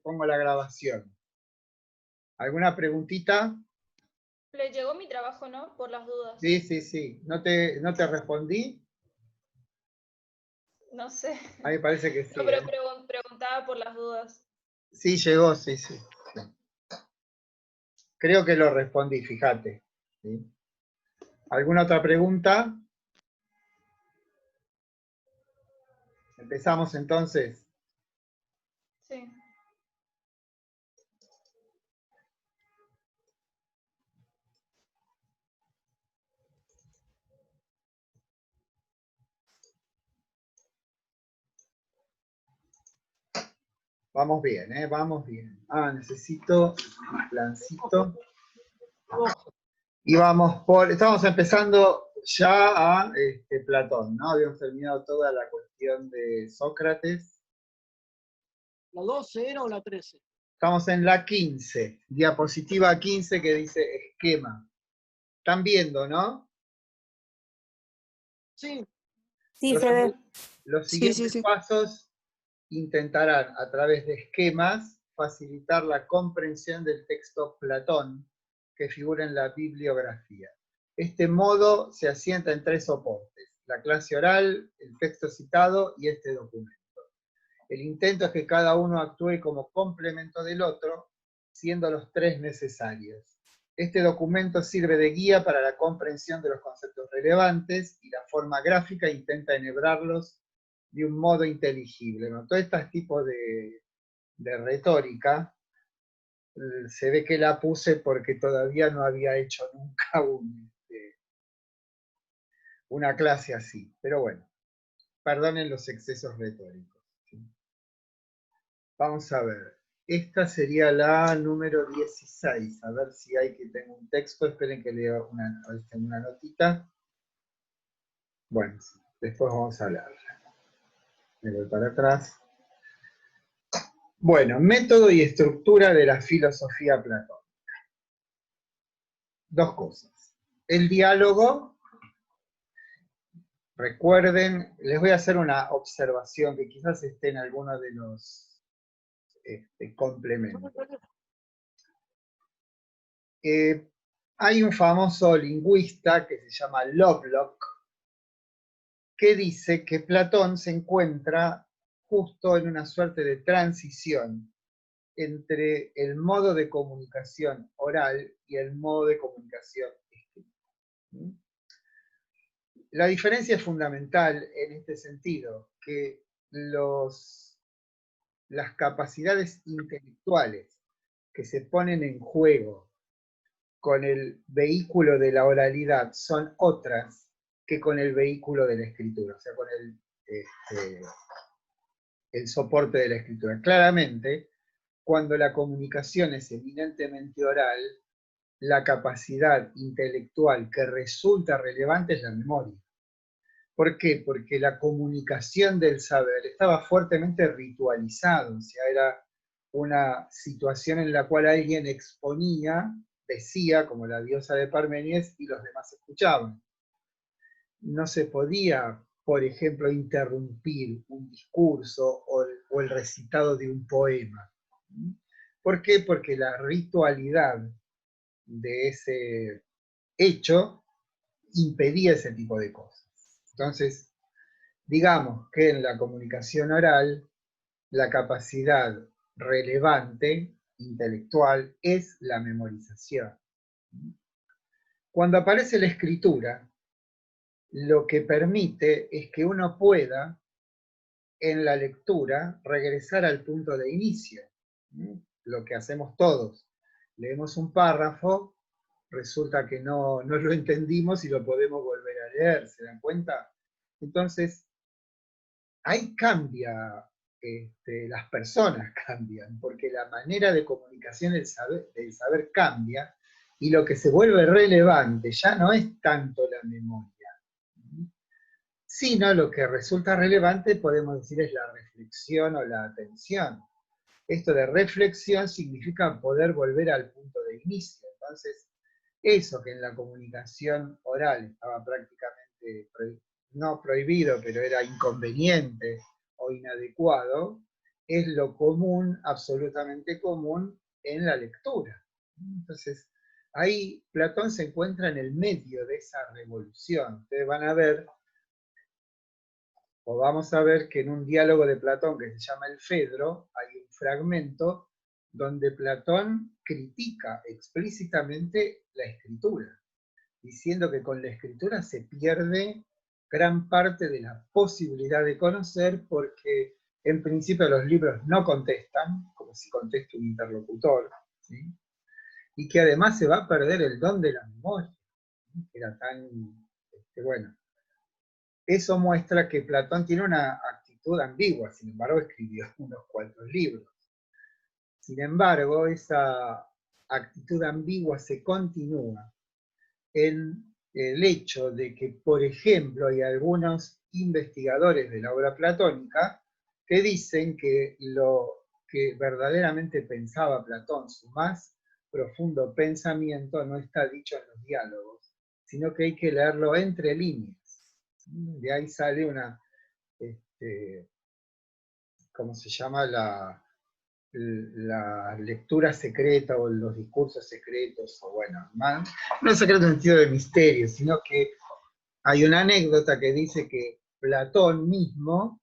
Pongo la grabación. ¿Alguna preguntita? Le llegó mi trabajo, ¿no? Por las dudas. Sí, sí, sí. ¿No te respondí? No sé. A mí me parece que sí. No, pero preguntaba por las dudas. Sí, llegó, sí, sí. Creo que lo respondí, fíjate. ¿Sí? ¿Alguna otra pregunta? Empezamos entonces. Sí. Vamos bien, ¿eh? Vamos bien. Necesito un plancito. Y estamos empezando ya a Platón, ¿no? Habíamos terminado toda la cuestión de Sócrates. ¿La 12 era o la 13? Estamos en la 15, diapositiva 15 que dice esquema. ¿Están viendo, no? Sí. Sí, se ve. Los siguientes pasos intentarán, a través de esquemas, facilitar la comprensión del texto Platón que figura en la bibliografía. Este modo se asienta en 3 soportes: la clase oral, el texto citado y este documento. El intento es que cada uno actúe como complemento del otro, siendo los 3 necesarios. Este documento sirve de guía para la comprensión de los conceptos relevantes y la forma gráfica intenta enhebrarlos de un modo inteligible, ¿no? Todo este tipo de retórica se ve que la puse porque todavía no había hecho nunca una clase así. Pero bueno, perdonen los excesos retóricos. ¿Sí? Vamos a ver. Esta sería la número 16. A ver si hay que tengo un texto. Esperen que lea una notita. Bueno, sí, después vamos a hablar. Me voy para atrás. Bueno, método y estructura de la filosofía platónica. 2 cosas. El diálogo. Recuerden, les voy a hacer una observación que quizás esté en alguno de los complementos. Hay un famoso lingüista que se llama Lovelock, que dice que Platón se encuentra justo en una suerte de transición entre el modo de comunicación oral y el modo de comunicación escrita. La diferencia es fundamental en este sentido, que las capacidades intelectuales que se ponen en juego con el vehículo de la oralidad son otras que con el vehículo de la escritura, o sea, con el soporte de la escritura. Claramente, cuando la comunicación es eminentemente oral, la capacidad intelectual que resulta relevante es la memoria. ¿Por qué? Porque la comunicación del saber estaba fuertemente ritualizado, o sea, era una situación en la cual alguien exponía, decía, como la diosa de Parménides, y los demás escuchaban. No se podía, por ejemplo, interrumpir un discurso o el recitado de un poema. ¿Por qué? Porque la ritualidad de ese hecho impedía ese tipo de cosas. Entonces, digamos que en la comunicación oral, la capacidad relevante, intelectual, es la memorización. Cuando aparece la escritura, lo que permite es que uno pueda, en la lectura, regresar al punto de inicio. Lo que hacemos todos. Leemos un párrafo, resulta que no lo entendimos y lo podemos volver a leer, ¿se dan cuenta? Entonces, ahí cambia, las personas cambian, porque la manera de comunicación del saber cambia, y lo que se vuelve relevante ya no es tanto la memoria, sino lo que resulta relevante, podemos decir, es la reflexión o la atención. Esto de reflexión significa poder volver al punto de inicio. Entonces, eso que en la comunicación oral estaba prácticamente no prohibido, pero era inconveniente o inadecuado, es lo común, absolutamente común, en la lectura. Entonces, ahí Platón se encuentra en el medio de esa revolución. Ustedes van a ver, o vamos a ver, que en un diálogo de Platón que se llama el Fedro, hay un fragmento donde Platón critica explícitamente la escritura, diciendo que con la escritura se pierde gran parte de la posibilidad de conocer, porque en principio los libros no contestan, como si contesta un interlocutor, ¿sí? Y que además se va a perder el don de la memoria, ¿sí? Que era tan, bueno. Eso muestra que Platón tiene una actitud ambigua, sin embargo escribió unos cuantos libros. Sin embargo, esa actitud ambigua se continúa en el hecho de que, por ejemplo, hay algunos investigadores de la obra platónica que dicen que lo que verdaderamente pensaba Platón, su más profundo pensamiento, no está dicho en los diálogos, sino que hay que leerlo entre líneas. De ahí sale una, ¿cómo se llama? La lectura secreta o los discursos secretos, o bueno, no secreto en el sentido de misterio, sino que hay una anécdota que dice que Platón mismo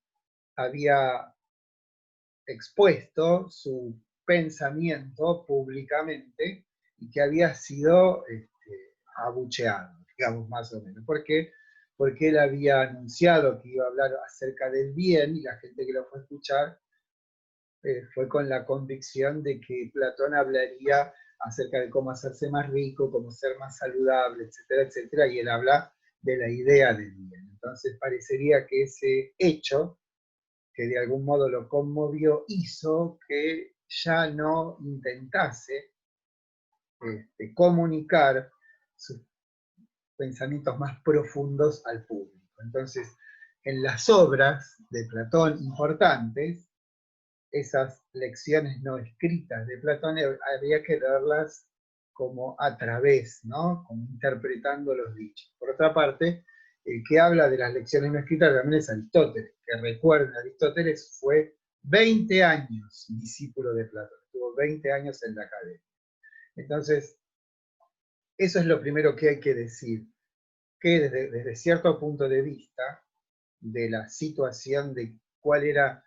había expuesto su pensamiento públicamente y que había sido abucheado, digamos más o menos. ¿Por qué? Porque él había anunciado que iba a hablar acerca del bien y la gente que lo fue a escuchar fue con la convicción de que Platón hablaría acerca de cómo hacerse más rico, cómo ser más saludable, etcétera, etcétera, y él habla de la idea del bien. Entonces parecería que ese hecho, que de algún modo lo conmovió, hizo que ya no intentase comunicar sus pensamientos más profundos al público. Entonces, en las obras de Platón importantes, esas lecciones no escritas de Platón había que leerlas como a través, ¿no? Como interpretando los dichos. Por otra parte, el que habla de las lecciones no escritas también es Aristóteles, que recuerden, Aristóteles fue 20 años discípulo de Platón, estuvo 20 años en la academia. Entonces, eso es lo primero que hay que decir, que desde cierto punto de vista de la situación de cuál era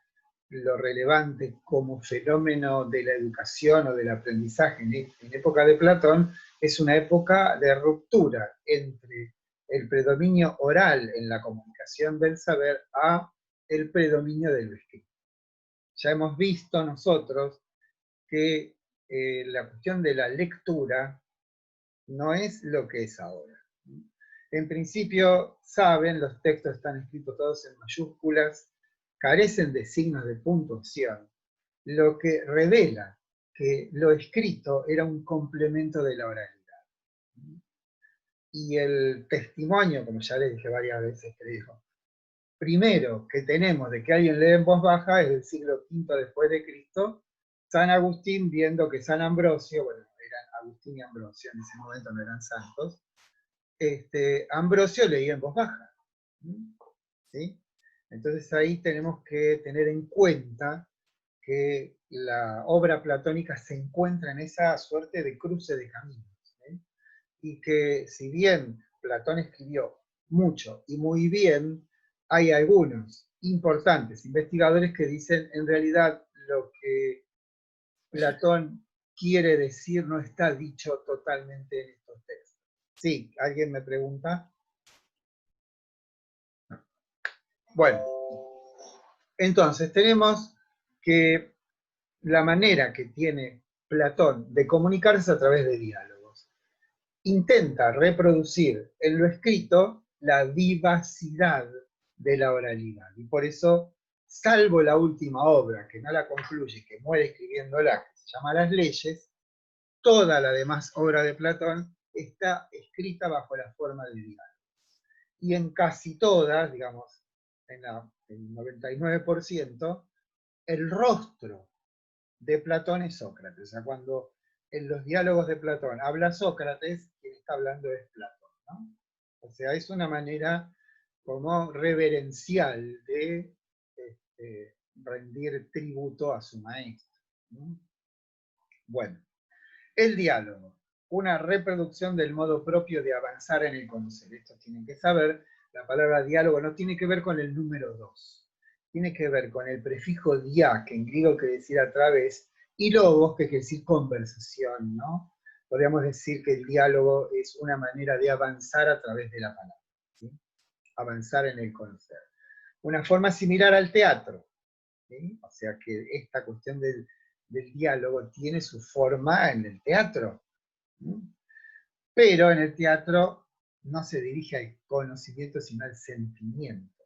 lo relevante como fenómeno de la educación o del aprendizaje en época de Platón, es una época de ruptura entre el predominio oral en la comunicación del saber a el predominio del escrito. Ya hemos visto nosotros que la cuestión de la lectura no es lo que es ahora. En principio, saben, los textos están escritos todos en mayúsculas, carecen de signos de puntuación, lo que revela que lo escrito era un complemento de la oralidad. Y el testimonio, como ya les dije varias veces, creo, primero que tenemos de que alguien lee en voz baja es del siglo V después de Cristo, San Agustín, viendo que San Ambrosio, bueno, eran Agustín y Ambrosio, en ese momento no eran santos, Ambrosio leía en voz baja. ¿Sí? Entonces ahí tenemos que tener en cuenta que la obra platónica se encuentra en esa suerte de cruce de caminos. ¿Sí? Y que si bien Platón escribió mucho y muy bien, hay algunos importantes investigadores que dicen en realidad lo que Platón quiere decir no está dicho totalmente en estos textos. Sí, ¿alguien me pregunta? Bueno, entonces tenemos que la manera que tiene Platón de comunicarse es a través de diálogos. Intenta reproducir en lo escrito la vivacidad de la oralidad. Y por eso, salvo la última obra, que no la concluye, que muere escribiéndola, que se llama Las Leyes, toda la demás obra de Platón está escrita bajo la forma de diálogo. Y en casi todas, digamos, en el 99%, el rostro de Platón es Sócrates. O sea, cuando en los diálogos de Platón habla Sócrates, quien está hablando es Platón, ¿no? O sea, es una manera como reverencial de rendir tributo a su maestro. Bueno, el diálogo, una reproducción del modo propio de avanzar en el conocer. Esto tienen que saber, la palabra diálogo no tiene que ver con el número 2, tiene que ver con el prefijo dia, que en griego quiere decir a través, y logos, que quiere decir conversación, ¿no? Podríamos decir que el diálogo es una manera de avanzar a través de la palabra, ¿sí? Avanzar en el conocer. Una forma similar al teatro, ¿sí? O sea que esta cuestión del diálogo tiene su forma en el teatro, ¿sí? Pero en el teatro no se dirige al conocimiento, sino al sentimiento.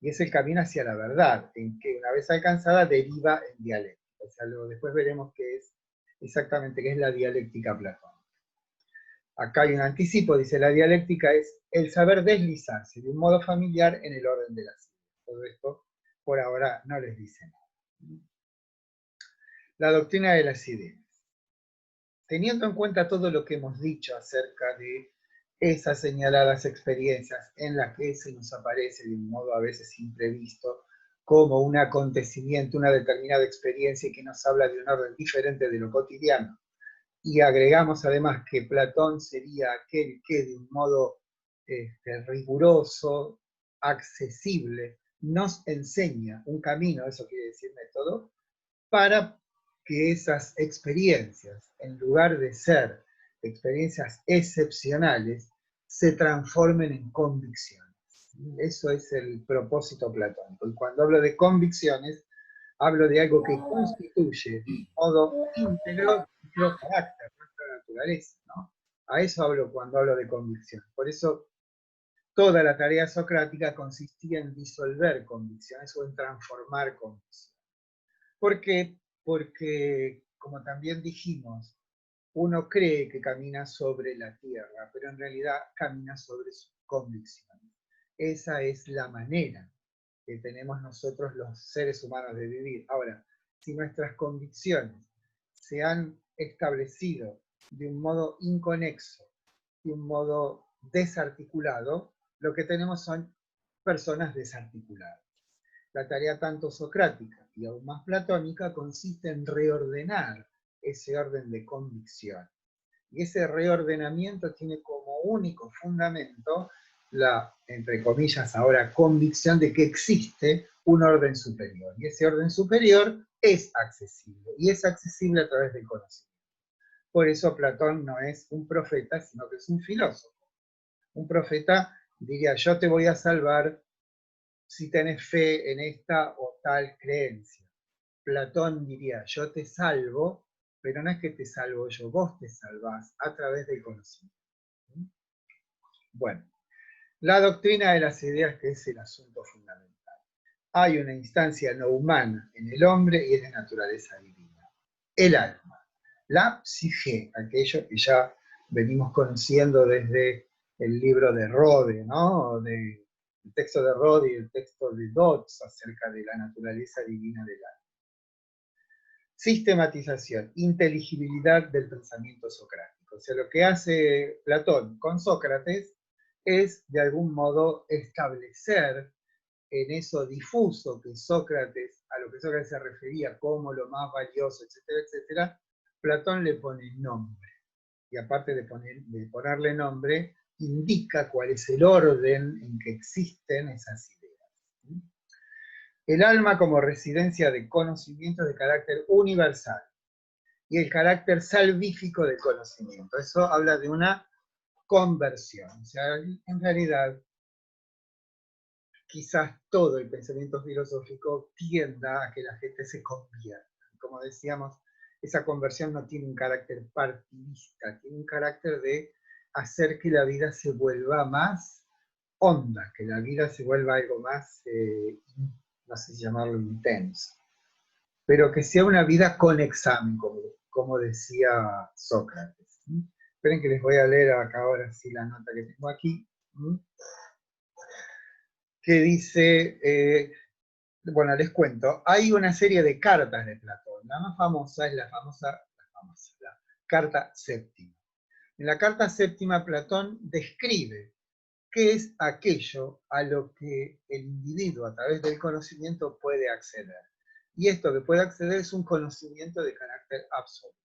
Y es el camino hacia la verdad, en que una vez alcanzada deriva en dialéctica. O sea, luego después veremos qué es exactamente qué es la dialéctica platónica. Acá hay un anticipo, dice, la dialéctica es el saber deslizarse de un modo familiar en el orden de las ideas. Todo esto por ahora no les dice nada. La doctrina de las ideas. Teniendo en cuenta todo lo que hemos dicho acerca de esas señaladas experiencias en las que se nos aparece de un modo a veces imprevisto, como un acontecimiento, una determinada experiencia que nos habla de un orden diferente de lo cotidiano, y agregamos además que Platón sería aquel que de un modo riguroso, accesible, nos enseña un camino, eso quiere decir método, para que esas experiencias, en lugar de ser experiencias excepcionales, se transformen en convicciones. Eso es el propósito platónico. Y cuando hablo de convicciones, hablo de algo que constituye de modo íntegro nuestro carácter, nuestra naturaleza, ¿no? A eso hablo cuando hablo de convicción. Por eso toda la tarea socrática consistía en disolver convicciones o en transformar convicciones. ¿Por qué? Porque, como también dijimos, uno cree que camina sobre la tierra, pero en realidad camina sobre sus convicciones. Esa es la manera que tenemos nosotros los seres humanos de vivir. Ahora, si nuestras convicciones se han establecido de un modo inconexo, de un modo desarticulado, lo que tenemos son personas desarticuladas. La tarea tanto socrática y aún más platónica consiste en reordenar ese orden de convicción. Y ese reordenamiento tiene como único fundamento la, entre comillas ahora, convicción de que existe un orden superior. Y ese orden superior es accesible, y es accesible a través del conocimiento. Por eso Platón no es un profeta, sino que es un filósofo. Un profeta diría, yo te voy a salvar si tenés fe en esta o tal creencia. Platón diría, yo te salvo, pero no es que te salvo yo, vos te salvás a través del conocimiento. Bueno, la doctrina de las ideas, que es el asunto fundamental. Hay una instancia no humana en el hombre y es de naturaleza divina. El alma, la psique, aquello que ya venimos conociendo desde el libro de Rode, ¿no? El texto de Rode y el texto de Dodds acerca de la naturaleza divina del alma. Sistematización, inteligibilidad del pensamiento socrático. O sea, lo que hace Platón con Sócrates es, de algún modo, establecer en eso difuso que Sócrates, a lo que Sócrates se refería como lo más valioso, etcétera, etcétera, Platón le pone nombre. Y aparte de ponerle nombre, indica cuál es el orden en que existen esas ideas. El alma como residencia de conocimientos de carácter universal y el carácter salvífico del conocimiento. Eso habla de una conversión. O sea, en realidad, quizás todo el pensamiento filosófico tienda a que la gente se convierta. Como decíamos, esa conversión no tiene un carácter partidista, tiene un carácter de hacer que la vida se vuelva más honda, que la vida se vuelva algo más, no sé si llamarlo intenso, pero que sea una vida con examen, como decía Sócrates. Esperen que les voy a leer acá ahora sí la nota que tengo aquí, que dice, bueno, les cuento, hay una serie de cartas de Platón. La más famosa es la carta séptima. En la carta séptima, Platón describe qué es aquello a lo que el individuo a través del conocimiento puede acceder. Y esto que puede acceder es un conocimiento de carácter absoluto.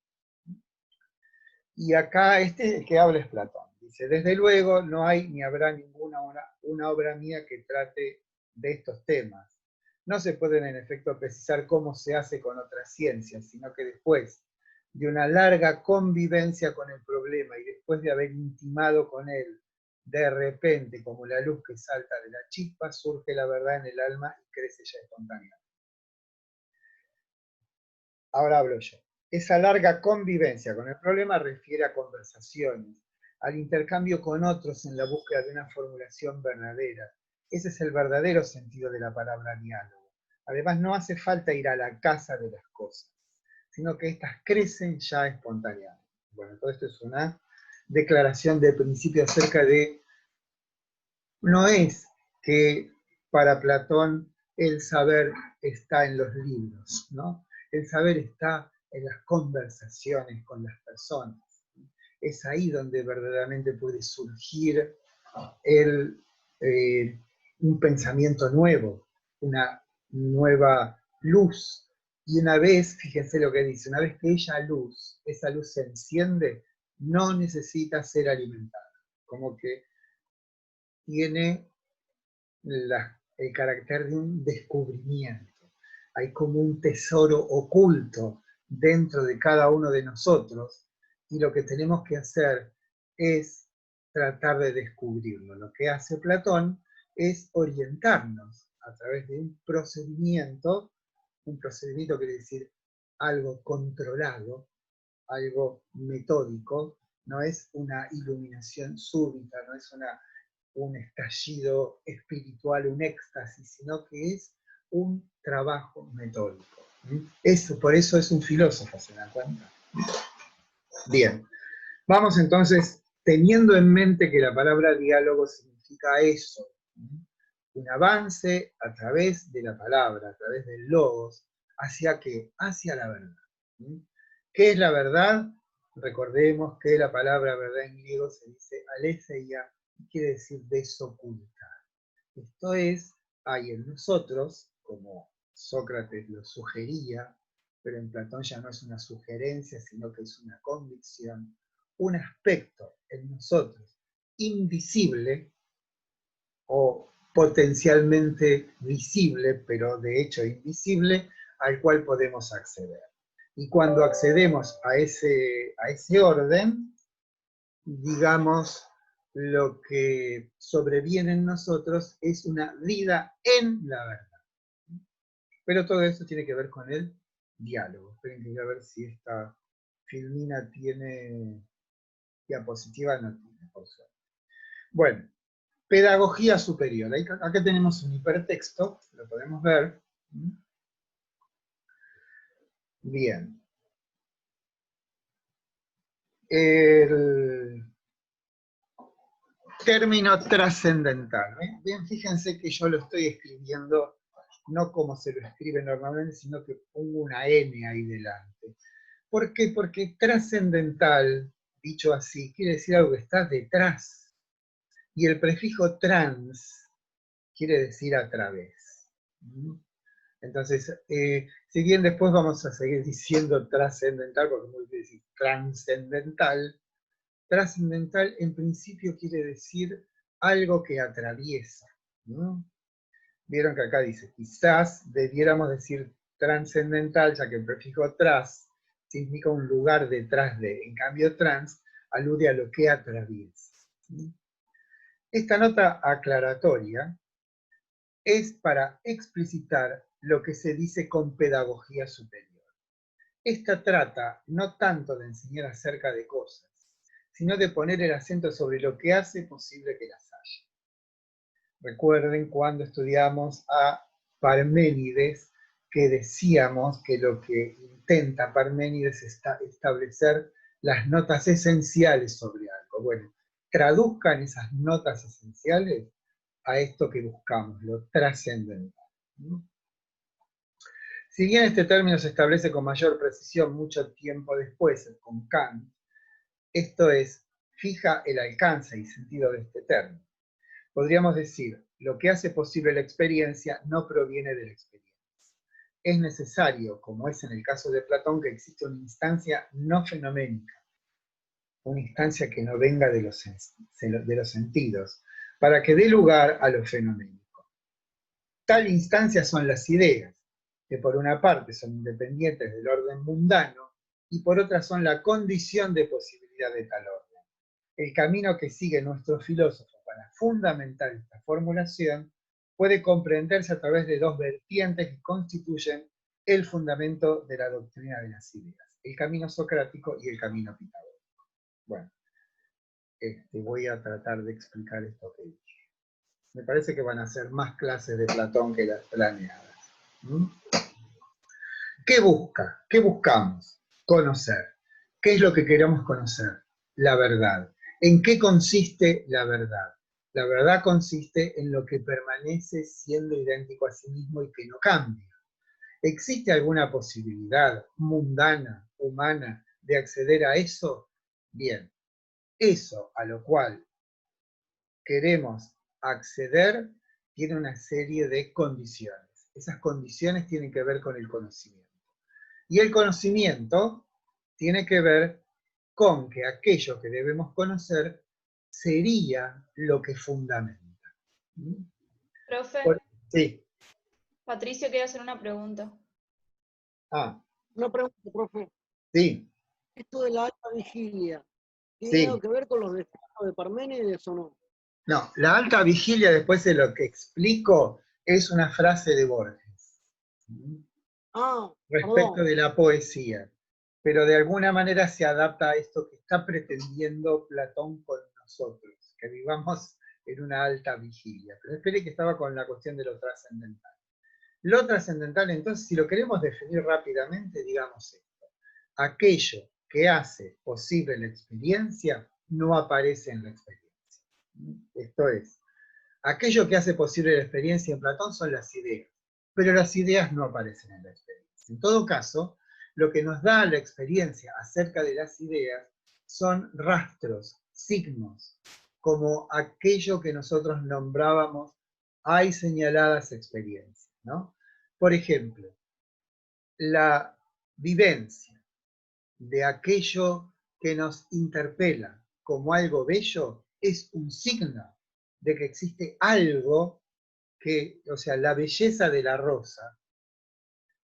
Y acá el que habla es Platón. Dice, desde luego no hay ni habrá ninguna una obra mía que trate de estos temas. No se pueden en efecto precisar cómo se hace con otras ciencias, sino que después de una larga convivencia con el problema y después de haber intimado con él, de repente, como la luz que salta de la chispa, surge la verdad en el alma y crece ya espontánea. Ahora hablo yo. Esa larga convivencia con el problema refiere a conversaciones, al intercambio con otros en la búsqueda de una formulación verdadera. Ese es el verdadero sentido de la palabra diálogo. Además, no hace falta ir a la casa de las cosas, sino que éstas crecen ya espontáneamente. Bueno, todo esto es una declaración de principio acerca de, no es que para Platón el saber está en los libros, ¿no? El saber está en las conversaciones con las personas. Es ahí donde verdaderamente puede surgir un pensamiento nuevo, una nueva luz. Y una vez, fíjense lo que dice, una vez que esa luz se enciende, no necesita ser alimentada. Como que tiene el carácter de un descubrimiento. Hay como un tesoro oculto dentro de cada uno de nosotros y lo que tenemos que hacer es tratar de descubrirlo. Lo que hace Platón es orientarnos a través de un procedimiento quiere decir algo controlado, algo metódico, no es una iluminación súbita, no es un estallido espiritual, un éxtasis, sino que es un trabajo metódico. Por eso es un filósofo, ¿se dan cuenta? Bien, vamos entonces, teniendo en mente que la palabra diálogo significa eso, un avance a través de la palabra, a través del logos, ¿hacia qué? Hacia la verdad. ¿Qué es la verdad? Recordemos que la palabra verdad en griego se dice aletheia, quiere decir desocultar. Esto es, hay en nosotros, como Sócrates lo sugería, pero en Platón ya no es una sugerencia, sino que es una convicción, un aspecto en nosotros invisible o potencialmente visible, pero de hecho invisible, al cual podemos acceder. Y cuando accedemos a ese orden, digamos, lo que sobreviene en nosotros es una vida en la verdad. Pero todo eso tiene que ver con el diálogo. Esperen que voy a ver si esta filmina tiene diapositiva, no tiene, por suerte. Bueno, pedagogía superior. Acá tenemos un hipertexto, lo podemos ver. Bien. El término trascendental. Bien, fíjense que yo lo estoy escribiendo no como se lo escribe normalmente, sino que pongo una N ahí delante. ¿Por qué? Porque trascendental, dicho así, quiere decir algo que está detrás. Y el prefijo trans quiere decir a través. Entonces, si bien después vamos a seguir diciendo trascendental, porque muy bien decir trascendental, trascendental en principio quiere decir algo que atraviesa. ¿No? Vieron que acá dice, quizás debiéramos decir trascendental, ya que el prefijo tras significa un lugar detrás de, en cambio trans alude a lo que atraviesa. Esta nota aclaratoria es para explicitar lo que se dice con pedagogía superior. Esta trata no tanto de enseñar acerca de cosas, sino de poner el acento sobre lo que hace posible que las haya. Recuerden cuando estudiamos a Parménides, que decíamos que lo que intenta Parménides es establecer las notas esenciales sobre algo. Bueno, traduzcan esas notas esenciales a esto que buscamos, lo trascendental. Si bien este término se establece con mayor precisión mucho tiempo después, con Kant, esto es, fija el alcance y sentido de este término. Podríamos decir, lo que hace posible la experiencia no proviene de la experiencia, es necesario, como es en el caso de Platón, que existe una instancia no fenoménica, una instancia que no venga de los sentidos, para que dé lugar a lo fenoménico. Tal instancia son las ideas, que por una parte son independientes del orden mundano, y por otra son la condición de posibilidad de tal orden. El camino que sigue nuestro filósofo para fundamentar esta formulación puede comprenderse a través de dos vertientes que constituyen el fundamento de la doctrina de las ideas, el camino socrático y el camino pitagórico. Bueno, voy a tratar de explicar esto que dije. Me parece que van a ser más clases de Platón que las planeadas. ¿Qué busca? ¿Qué buscamos? Conocer. ¿Qué es lo que queremos conocer? La verdad. ¿En qué consiste la verdad? La verdad consiste en lo que permanece siendo idéntico a sí mismo y que no cambia. ¿Existe alguna posibilidad mundana, humana, de acceder a eso? Bien, eso a lo cual queremos acceder tiene una serie de condiciones. Esas condiciones tienen que ver con el conocimiento. Y el conocimiento tiene que ver con que aquello que debemos conocer sería lo que fundamenta. Profe, Sí. Patricio quiere hacer una pregunta. Ah, Una pregunta, profe. sí, Esto de la alta vigilia, ¿tiene sí. algo que ver con los descansos de Parménides o no? No, la alta vigilia, después de lo que explico, es una frase de Borges. Ah, Respecto perdón. de la poesía, pero de alguna manera se adapta a esto que está pretendiendo Platón con nosotros, que vivamos en una alta vigilia. Pero espere que estaba con la cuestión de lo trascendental. Lo trascendental, entonces, si lo queremos definir rápidamente, digamos esto. Aquello que hace posible la experiencia no aparece en la experiencia. Esto es, aquello que hace posible la experiencia en Platón son las ideas, pero las ideas no aparecen en la experiencia. En todo caso, lo que nos da la experiencia acerca de las ideas son rastros, signos, como aquello que nosotros nombrábamos, hay señaladas experiencias, ¿no? Por ejemplo, la vivencia de aquello que nos interpela como algo bello es un signo de que existe algo que, o sea, la belleza de la rosa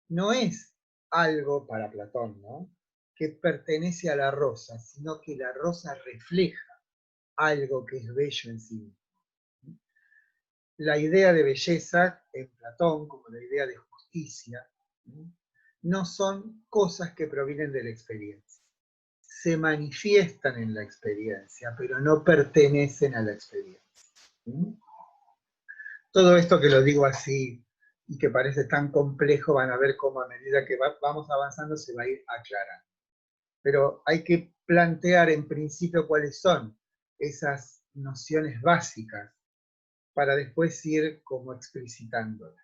no es algo para Platón, ¿no?, que pertenece a la rosa, sino que la rosa refleja algo que es bello en sí mismo. La idea de belleza en Platón, como la idea de justicia, no son cosas que provienen de la experiencia. Se manifiestan en la experiencia, pero no pertenecen a la experiencia. Todo esto que lo digo así y que parece tan complejo, van a ver cómo a medida que vamos avanzando se va a ir aclarando. Pero hay que plantear en principio cuáles son esas nociones básicas para después ir como explicitándolas.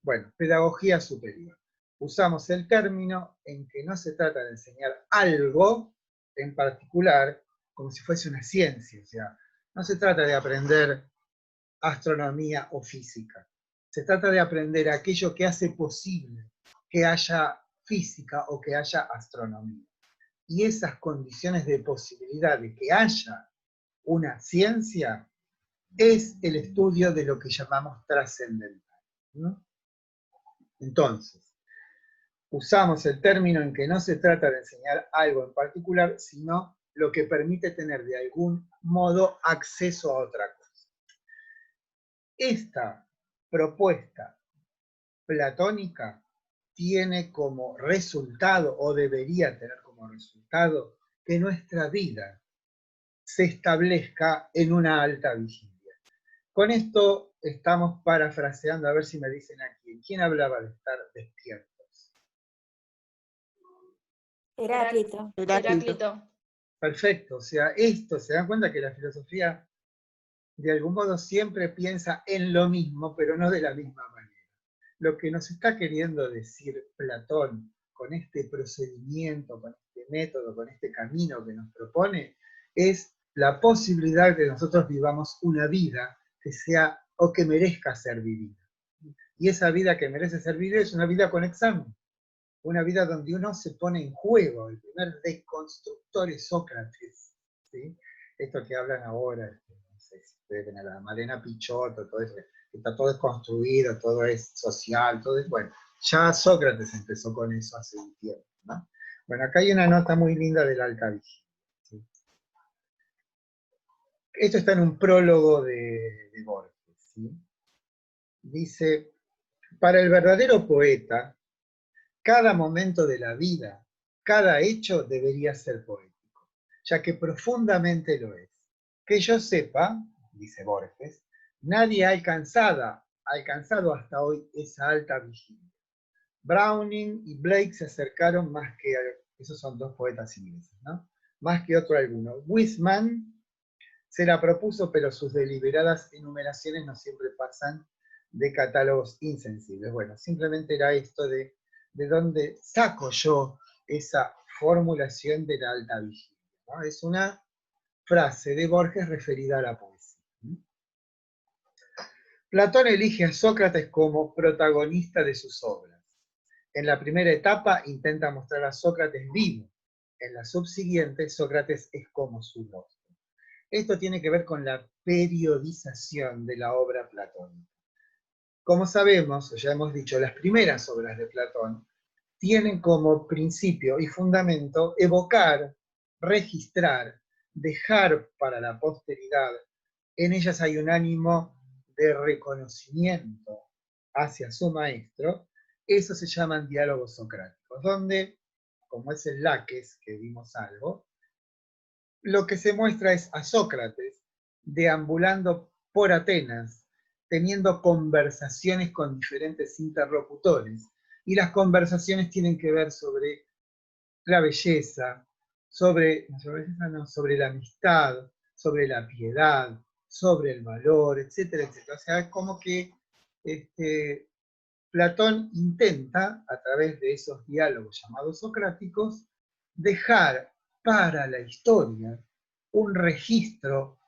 Bueno, pedagogía superior. Usamos el término en que no se trata de enseñar algo en particular como si fuese una ciencia, o sea, no se trata de aprender astronomía o física. Se trata de aprender aquello que hace posible que haya física o que haya astronomía. Y esas condiciones de posibilidad de que haya una ciencia es el estudio de lo que llamamos trascendental, ¿no? Entonces, usamos el término en que no se trata de enseñar algo en particular, sino lo que permite tener de algún modo acceso a otra cosa. Esta propuesta platónica tiene como resultado, o debería tener como resultado, que nuestra vida se establezca en una alta vigilia. Con esto estamos parafraseando, a ver si me dicen aquí, ¿quién hablaba de estar despiertos? Heráclito. Heráclito. Perfecto, o sea, esto, se dan cuenta que la filosofía de algún modo siempre piensa en lo mismo, pero no de la misma manera. Lo que nos está queriendo decir Platón con este procedimiento, con este método, con este camino que nos propone, es la posibilidad de que nosotros vivamos una vida que sea o que merezca ser vivida. Y esa vida que merece ser vivida es una vida con examen. Una vida donde uno se pone en juego. El primer desconstructor es Sócrates, ¿sí? Esto que hablan ahora, no sé si ustedes ven a la Malena Pichotto, todo eso, que está todo desconstruido, todo es social, todo es, bueno, ya Sócrates empezó con eso hace un tiempo, ¿no? Bueno, acá hay una nota muy linda del Alta Vigilia, ¿sí? Esto está en un prólogo de Borges, ¿sí? Dice, para el verdadero poeta, cada momento de la vida, cada hecho debería ser poético, ya que profundamente lo es. Que yo sepa, dice Borges, nadie ha alcanzado hasta hoy esa alta vigilia. Browning y Blake se acercaron más que, esos son dos poetas ingleses, ¿no? Más que otro alguno. Wiseman se la propuso, pero sus deliberadas enumeraciones no siempre pasan de catálogos insensibles. Bueno, simplemente era esto de dónde saco yo esa formulación de la alta vigilia, ¿no? Es una frase de Borges referida a la poesía. Platón elige a Sócrates como protagonista de sus obras. En la primera etapa intenta mostrar a Sócrates vivo. En la subsiguiente, Sócrates es como su rostro. Esto tiene que ver con la periodización de la obra platónica. Como sabemos, ya hemos dicho, las primeras obras de Platón tienen como principio y fundamento evocar, registrar, dejar para la posteridad. En ellas hay un ánimo de reconocimiento hacia su maestro. Eso se llaman diálogos socráticos, donde, como es el Laques, que vimos algo, lo que se muestra es a Sócrates deambulando por Atenas, teniendo conversaciones con diferentes interlocutores. Y las conversaciones tienen que ver sobre la belleza, sobre la amistad, sobre la piedad, sobre el valor, etcétera, etcétera. O sea, es como que Platón intenta, a través de esos diálogos llamados socráticos, dejar para la historia un registro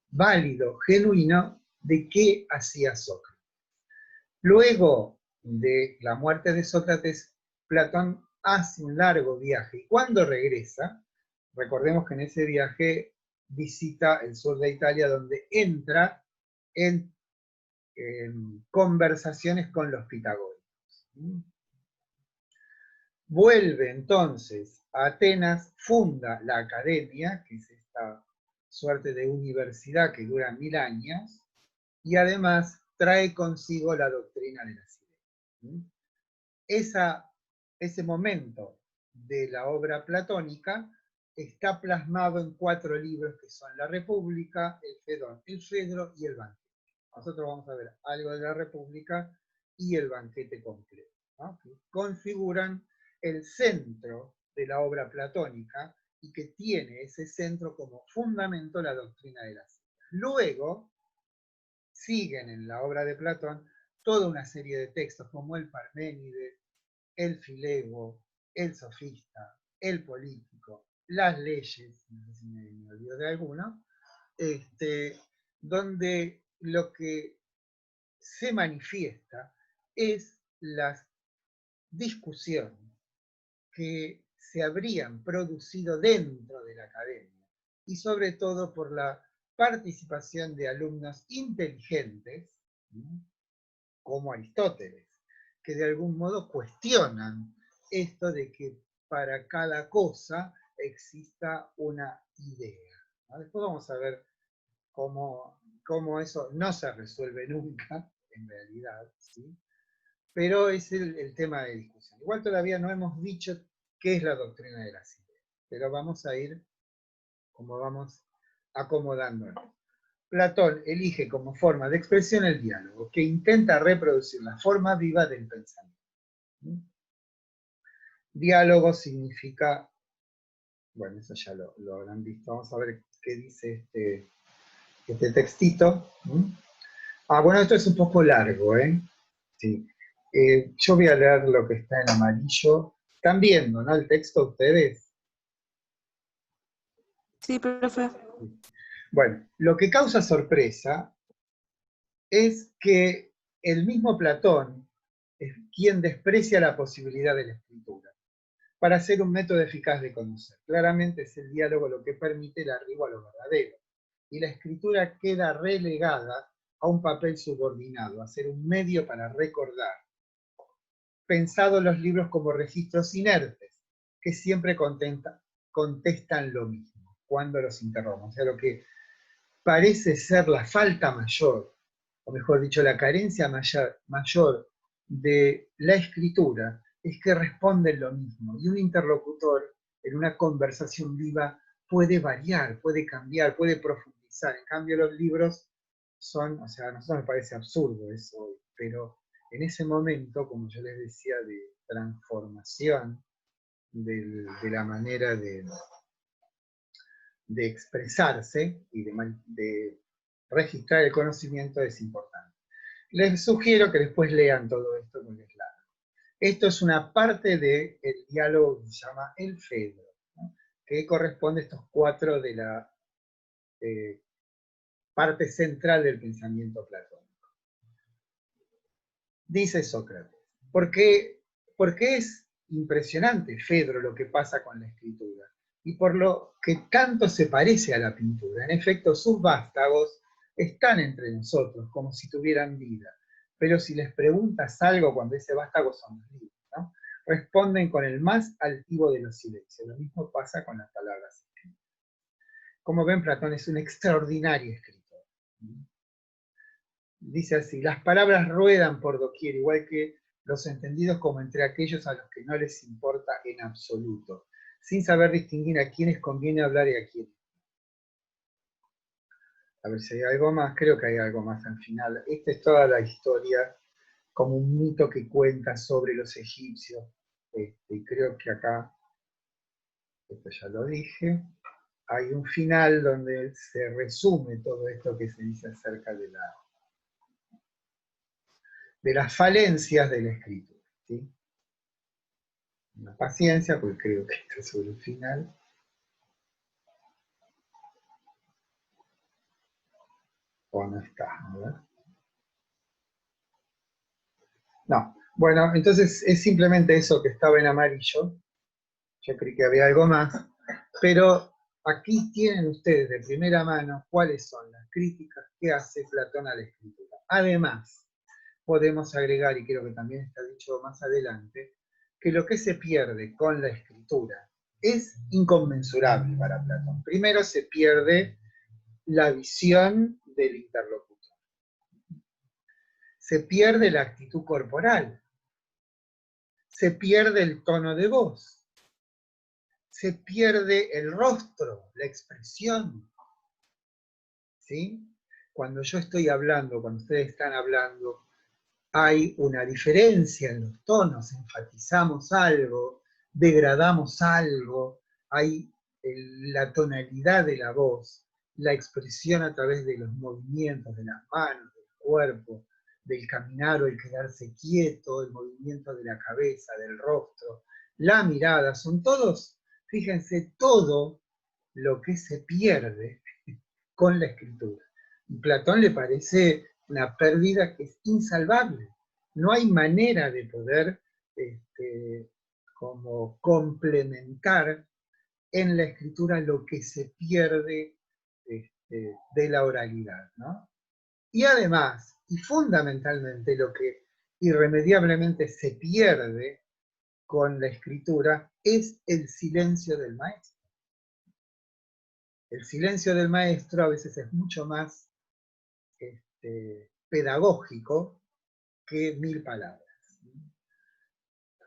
válido, genuino, de qué hacía Sócrates. Luego de la muerte de Sócrates, Platón hace un largo viaje y cuando regresa, recordemos que en ese viaje visita el sur de Italia donde entra en conversaciones con los pitagóricos. Vuelve entonces a Atenas, funda la academia, que es esta suerte de universidad que dura 1000 años, y además trae consigo la doctrina de las ideas. Ese momento de la obra platónica está plasmado en 4 libros que son La República, el Fedro y el Banquete. Nosotros vamos a ver algo de la República y el Banquete completo, ¿no? Que configuran el centro de la obra platónica y que tiene ese centro como fundamento la doctrina de las ideas. Luego siguen en la obra de Platón toda una serie de textos como el Parménides, el Filego, el Sofista, el Político, las leyes, no sé si me olvido de alguno, donde lo que se manifiesta es las discusiones que se habrían producido dentro de la academia y sobre todo por la participación de alumnos inteligentes, como Aristóteles, que de algún modo cuestionan esto de que para cada cosa exista una idea, ¿no? Después vamos a ver cómo eso no se resuelve nunca, en realidad, ¿sí? Pero es el tema de discusión. Igual todavía no hemos dicho qué es la doctrina de las ideas, pero vamos a ir como vamos acomodándonos. Platón elige como forma de expresión el diálogo, que intenta reproducir la forma viva del pensamiento. Diálogo significa, bueno, eso ya lo habrán visto, vamos a ver qué dice este textito. Bueno, esto es un poco largo, ¿eh? Sí. Yo voy a leer lo que está en amarillo. ¿Están viendo, no, el texto ustedes? Sí, profe. Bueno, lo que causa sorpresa es que el mismo Platón es quien desprecia la posibilidad de la escritura para ser un método eficaz de conocer. Claramente es el diálogo lo que permite el arribo a lo verdadero. Y la escritura queda relegada a un papel subordinado, a ser un medio para recordar. Pensado los libros como registros inertes, que siempre contestan lo mismo cuando los interrogamos. O sea, lo que parece ser la falta mayor, o mejor dicho, la carencia mayor de la escritura, es que responden lo mismo. Y un interlocutor en una conversación viva puede variar, puede cambiar, puede profundizar. En cambio, los libros son, o sea, a nosotros nos parece absurdo eso, pero en ese momento, como yo les decía, de transformación de la manera de expresarse y de registrar el conocimiento es importante. Les sugiero que después lean todo esto porque es largo. Esto es una parte del diálogo que se llama el Fedro, ¿no? Que corresponde a estos 4 de la parte central del pensamiento platónico. Dice Sócrates, ¿por qué es impresionante, Fedro, lo que pasa con la escritura? Y por lo que tanto se parece a la pintura. En efecto, sus vástagos están entre nosotros, como si tuvieran vida. Pero si les preguntas algo cuando ese vástago son los libros, ¿no? Responden con el más altivo de los silencios. Lo mismo pasa con las palabras escritas. Como ven, Platón es un extraordinario escritor. Dice así, las palabras ruedan por doquier, igual que los entendidos como entre aquellos a los que no les importa en absoluto, sin saber distinguir a quiénes conviene hablar y a quiénes. A ver si hay algo más, creo que hay algo más al final. Esta es toda la historia, como un mito que cuenta sobre los egipcios. Y creo que acá, esto ya lo dije, hay un final donde se resume todo esto que se dice acerca de las falencias de la escritura. ¿Sí? Una paciencia, porque creo que está sobre el final. O no está, ¿verdad? No. Bueno, entonces es simplemente eso que estaba en amarillo. Yo creí que había algo más. Pero aquí tienen ustedes de primera mano cuáles son las críticas que hace Platón a la escritura. Además, podemos agregar, y creo que también está dicho más adelante, que lo que se pierde con la escritura es inconmensurable para Platón. Primero se pierde la visión del interlocutor. Se pierde la actitud corporal. Se pierde el tono de voz. Se pierde el rostro, la expresión. ¿Sí? Cuando yo estoy hablando, cuando ustedes están hablando, hay una diferencia en los tonos, enfatizamos algo, degradamos algo, hay la tonalidad de la voz, la expresión a través de los movimientos de las manos, del cuerpo, del caminar o el quedarse quieto, el movimiento de la cabeza, del rostro, la mirada, son todos, fíjense, todo lo que se pierde con la escritura. Y Platón le parece una pérdida que es insalvable. No hay manera de poder como complementar en la escritura lo que se pierde de la oralidad, ¿no? Y además, y fundamentalmente, lo que irremediablemente se pierde con la escritura es el silencio del maestro. El silencio del maestro a veces es mucho más pedagógico que 1000 palabras.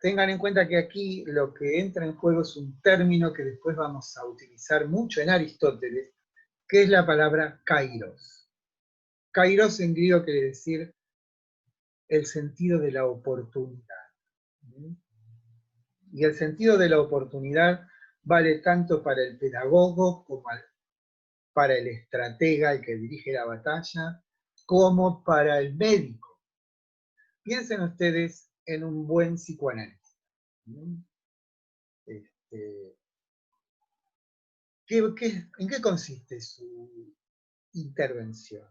Tengan en cuenta que aquí lo que entra en juego es un término que después vamos a utilizar mucho en Aristóteles, que es la palabra kairos. Kairos en griego quiere decir el sentido de la oportunidad. Y el sentido de la oportunidad vale tanto para el pedagogo como para el estratega, el que dirige la batalla, como para el médico. Piensen ustedes en un buen psicoanalista. ¿En qué consiste su intervención?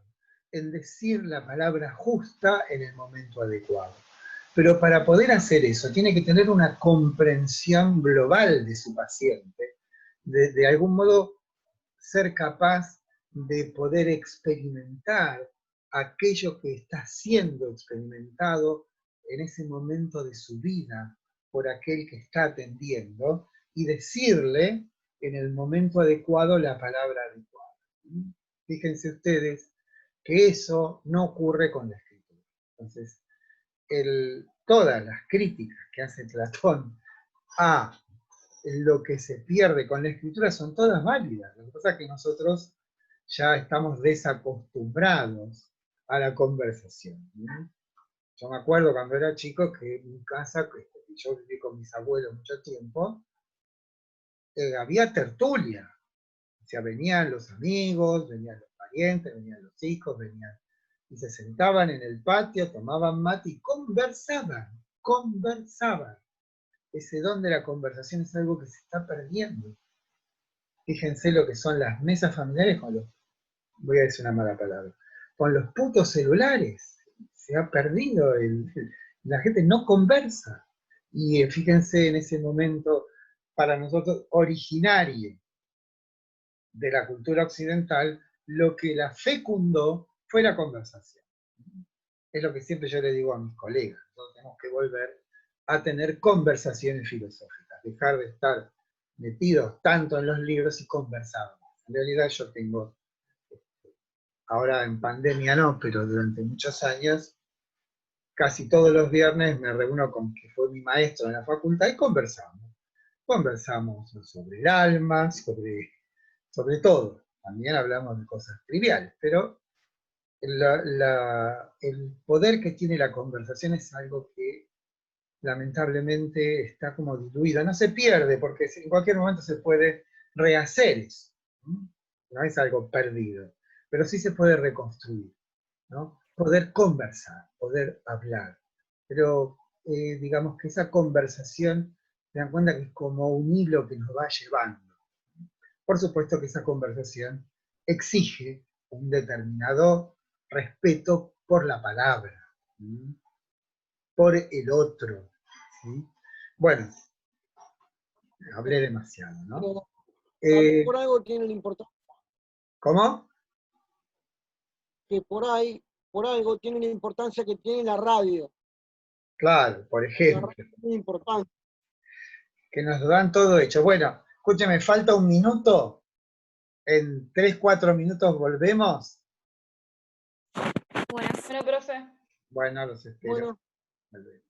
en decir la palabra justa en el momento adecuado. Pero para poder hacer eso, tiene que tener una comprensión global de su paciente, de algún modo ser capaz de poder experimentar aquello que está siendo experimentado en ese momento de su vida por aquel que está atendiendo y decirle en el momento adecuado la palabra adecuada. Fíjense ustedes que eso no ocurre con la escritura. Entonces, todas las críticas que hace Platón a lo que se pierde con la escritura son todas válidas. Lo que pasa es que nosotros ya estamos desacostumbrados a la conversación. Yo me acuerdo cuando era chico que en mi casa, yo viví con mis abuelos mucho tiempo, había tertulia. O sea, venían los amigos, venían los parientes, venían los hijos, y se sentaban en el patio, tomaban mate y conversaban. Ese don de la conversación es algo que se está perdiendo. Fíjense lo que son las mesas familiares con los, voy a decir una mala palabra, con los putos celulares. Se ha perdido, la gente no conversa. Y fíjense en ese momento, para nosotros, originario de la cultura occidental, lo que la fecundó fue la conversación. Es lo que siempre yo le digo a mis colegas. Nosotros tenemos que volver a tener conversaciones filosóficas, dejar de estar metidos tanto en los libros y conversar. En realidad yo tengo, ahora en pandemia no, pero durante muchos años, casi todos los viernes me reúno con que fue mi maestro en la facultad y conversamos. Conversamos sobre el alma, sobre todo. También hablamos de cosas triviales, pero el poder que tiene la conversación es algo que lamentablemente está como diluida. No se pierde, porque en cualquier momento se puede rehacer eso. No es algo perdido, pero sí se puede reconstruir, ¿no? Poder conversar, poder hablar. Pero digamos que esa conversación, se dan cuenta que es como un hilo que nos va llevando. Por supuesto que esa conversación exige un determinado respeto por la palabra, por el otro. ¿Sí? Bueno, hablé demasiado, ¿no? Por algo tiene la importancia. ¿Cómo? Que por algo tiene la importancia que tiene la radio. Claro, por La ejemplo. radio es muy importante. Que nos dan todo hecho. Bueno, escúcheme, falta un minuto. En 3-4 minutos volvemos. Bueno, profe. Bueno, los espero. Bueno.